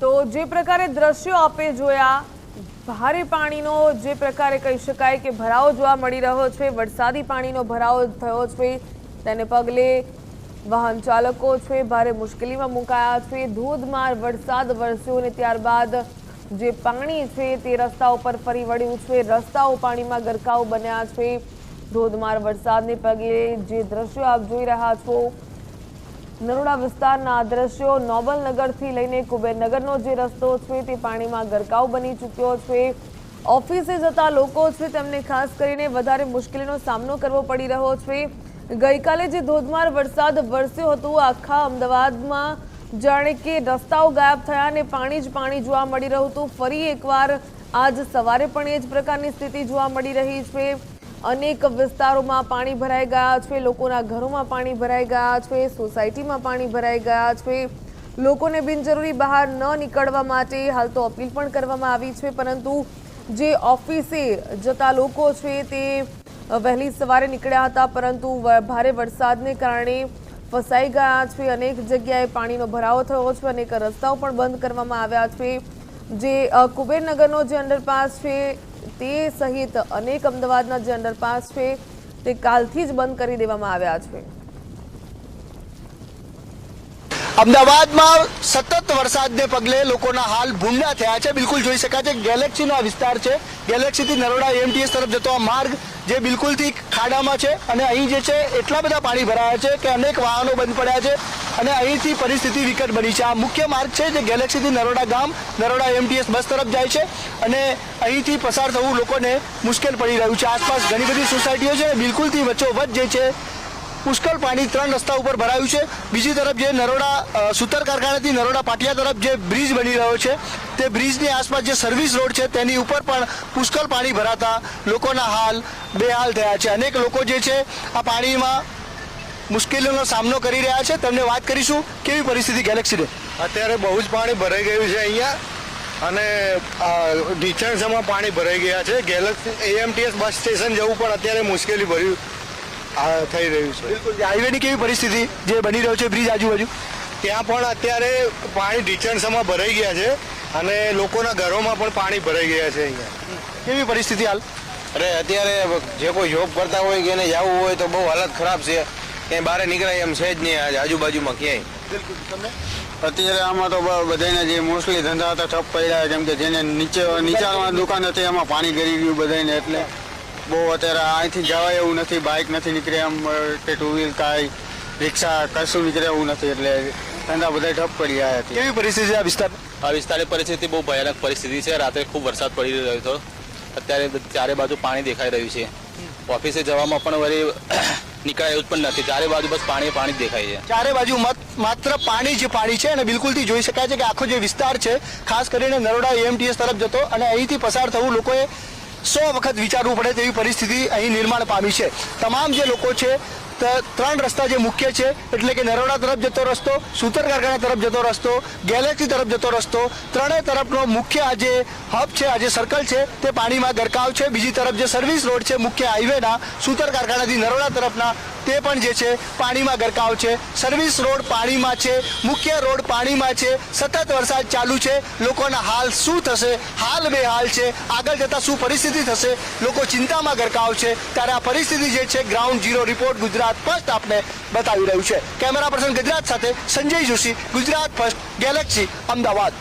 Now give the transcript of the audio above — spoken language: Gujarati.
તો જે પ્રકારે દ્રશ્યો આપે જોયા, ભારે પાણીનો જે પ્રકારે કહી શકાય કે ભરાવો જોવા મળી રહ્યો છે, વરસાદી પાણીનો ભરાવો થયો છે, તેને પગલે વાહન ચાલકો છે ભારે મુશ્કેલીમાં મુકાયા છે। ધોધમાર વરસાદ વરસ્યો અને ત્યારબાદ જે પાણી છે તે રસ્તા ઉપર ફરી વળ્યું છે, રસ્તાઓ પાણીમાં ગરકાવ બન્યા છે। ધોધમાર વરસાદને પગલે જે દ્રશ્યો આપ જોઈ રહ્યા છો, નરોડા વિસ્તારના દ્રશ્યો, નોબલનગરથી લઈને કુબેરનગરનો જે રસ્તો છે તે પાણીમાં ગરકાવ બની ચૂક્યો છે। ઓફિસે જતા લોકો છે તેમને ખાસ કરીને વધારે મુશ્કેલીનો સામનો કરવો પડી રહ્યો છે। ગઈકાલે જે ધોધમાર વરસાદ વરસ્યો હતો, આખા અમદાવાદમાં જાણે કે રસ્તાઓ ગાયબ થયા અને પાણી જ પાણી જોવા મળી રહ્યું હતું। ફરી એકવાર આજ સવારે પણ એ જ પ્રકારની સ્થિતિ જોવા મળી રહી છે। અનેક વિસ્તારોમાં પાણી ભરાઈ ગયા છે, લોકોના ઘરોમાં પાણી ભરાઈ ગયા છે, સોસાયટીમાં પાણી ભરાઈ ગયા છે। લોકોને બિનજરૂરી બહાર ન નીકળવા માટે હાલ તો અપીલ પણ કરવામાં આવી છે, પરંતુ જે ઓફિસે જતા લોકો છે તે વહેલી સવારે નીકળ્યા હતા, પરંતુ ભારે વરસાદને કારણે ફસાઈ ગયા છે। અનેક જગ્યાએ પાણીનો ભરાવો થયો છે, અનેક રસ્તાઓ પણ બંધ કરવામાં આવ્યા છે। જે કુબેરનગરનો જે અંડરપાસ છે તે સહિત અનેક અમદાવાદના જે અંડરપાસ છે તે કાલથી જ બંધ કરી દેવામાં આવ્યા છે। અમદાવાદમાં સતત વરસાદને પગલે લોકોના હાલ ભૂંડા થયા છે। બિલકુલ જોઈ શકાય છે ગેલેક્સીનો આ વિસ્તાર છે, ગેલેક્સીથી નરોડા એએમટીએસ તરફ જતો આ માર્ગ જે બિલકુલથી ખાડામાં છે અને અહીં જે છે એટલા બધા પાણી ભરાયા છે કે અનેક વાહનો બંધ પડ્યા છે અને અહીંથી પરિસ્થિતિ વિકટ બની છે। આ મુખ્ય માર્ગ છે જે ગેલેક્સીથી નરોડા ગામ, નરોડા એએમટીએસ બસ તરફ જાય છે અને અહીંથી પસાર થવું લોકોને મુશ્કેલ પડી રહ્યું છે। આસપાસ ઘણી બધી સોસાયટીઓ છે, બિલકુલથી વચ્ચોવચ્ચ જે છે પુષ્કળ પાણી ત્રણ રસ્તા ઉપર ભરાયું છે। બીજી તરફ જે નરોડા સુતર કારખાનાથી નરોડા પાટિયા તરફ જે બ્રિજ બની રહ્યો છે તે બ્રિજની આસપાસ જે સર્વિસ રોડ છે તેની ઉપર પણ પુષ્કળ પાણી ભરાતા લોકોના હાલ બેહાલ થયા છે। અનેક લોકો જે છે આ પાણીમાં મુશ્કેલીઓનો સામનો કરી રહ્યા છે। તેમને વાત કરીશું કેવી પરિસ્થિતિ ગેલેક્સીને। અત્યારે બહુ જ પાણી ભરાઈ ગયું છે અહીંયા અને ઢીચણસામાં પાણી ભરાઈ ગયા છે। ગેલેક્સી એએમટીએસ બસ સ્ટેશન જવું પણ અત્યારે મુશ્કેલી ભર્યું થઈ રહ્યું છે। બિલકુલ હાઈવેની કેવી પરિસ્થિતિ જે બની રહ્યો છે બ્રિજ આજુબાજુ, ત્યાં પણ અત્યારે પાણી ઢીચણસામાં ભરાઈ ગયા છે અને લોકોના ઘરોમાં પણ પાણી ભરાઈ ગયા છે। અહીંયા કેવી પરિસ્થિતિ હાલ? અરે અત્યારે જે કોઈ જોબ કરતા હોય કે એને જવું હોય તો બહુ હાલત ખરાબ છે, ક્યાંય બહાર નીકળાય એમ છે જ નહીં આજુબાજુમાં ક્યાંય। બિલકુલ તમને અત્યારે આમાં તો બધાને જે મોસ્ટલી ધંધા હતા ઠપ પડ્યા, કેમ કે જેને નીચાણમાં દુકાન હતી એમાં પાણી ગરી ગયું બધાને, એટલે બહુ અત્યારે અહીંથી જવાય એવું નથી, બાઇક નથી નીકળે એમ કે ટુ વ્હીલ કાંઈ રિક્ષા કશું નીકળે એવું નથી, એટલે ધંધા બધા ઠપ પડી ગયા હતી। કેવી પરિસ્થિતિ આ વિસ્તાર? આ વિસ્તારની પરિસ્થિતિ બહુ ભયાનક પરિસ્થિતિ છે। રાત્રે ખૂબ વરસાદ પડી રહ્યો હતો, અત્યારે ચારે બાજુ પાણી દેખાઈ રહ્યું છે। ઓફિસે જવામાં પણ વળી નીકળાય એવું પણ નથી, ચારે બાજુ બસ પાણી પાણી દેખાય છે। ચારે બાજુ માત્ર પાણી જ પાણી છે અને બિલકુલથી જોઈ શકાય છે કે આખો જે વિસ્તાર છે ખાસ કરીને નરોડા એએમટીએસ તરફ જતો અને અહીંથી પસાર થવું લોકોએ 100 વખત વિચારવું પડે તેવી પરિસ્થિતિ અહીં નિર્માણ પામી છે। તમામ જે લોકો છે ત્રણ રસ્તા જે મુખ્ય છે એટલે કે નરોડા તરફ જતો રસ્તો, સુતર કારખાના તરફ જતો રસ્તો, ગેલેક્સી તરફ જતો રસ્તો, ત્રણેય તરફનો મુખ્ય આ જે હબ છે, આ જે સર્કલ છે તે પાણીમાં ગરકાવ છે। બીજી તરફ જે સર્વિસ રોડ છે મુખ્ય હાઈવેના સુતર કારખાનાથી નરોડા તરફના તે પણ જે છે પાણીમાં ગરકાવ છે। સર્વિસ રોડ પાણીમાં છે, મુખ્ય રોડ પાણીમાં છે, સતત વરસાદ ચાલુ છે। લોકોના હાલ શું થશે, હાલ બેહાલ છે, આગળ જતા શું પરિસ્થિતિ થશે, લોકો ચિંતામાં ગરકાવ છે। ત્યારે આ પરિસ્થિતિ જે છે ground zero report Gujarat first આપને બતાવી રહ્યું છે। કેમેરા પર્સન ગુજરાત સાથે સંજય જોશી, ગુજરાત ફર્સ્ટ, ગેલેક્સી, અમદાવાદ।